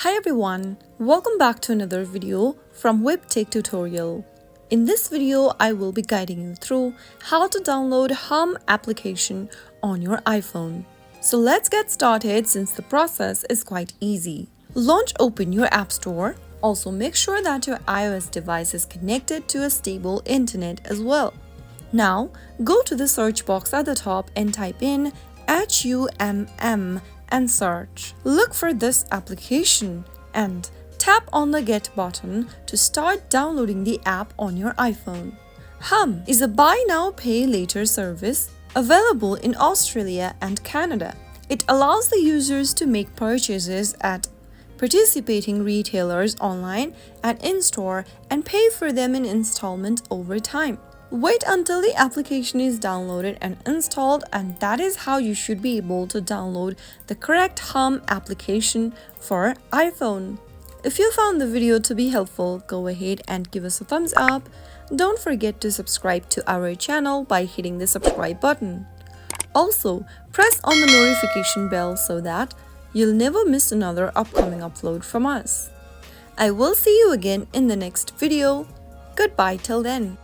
Hi everyone, welcome back to another video from Webtech Tutorial. In this video, I will be guiding you through how to download Humm application on your iPhone. So let's get started since the process is quite easy. Open your App Store. Also make sure that your iOS device is connected to a stable internet as well. Now, go to the search box at the top and type in HUMM and search. Look for this application and tap on the Get button to start downloading the app on your iPhone. Humm is a buy now pay later service available in Australia and Canada. It allows the users to make purchases at participating retailers online and in-store and pay for them in installments over time. Wait until the application is downloaded and installed, and that is how you should be able to download the correct Humm application for iPhone. If you found the video to be helpful, go ahead and give us a thumbs up. Don't forget to subscribe to our channel by hitting the subscribe button. Also, press on the notification bell so that you'll never miss another upcoming upload from us. I will see you again in the next video. Goodbye till then.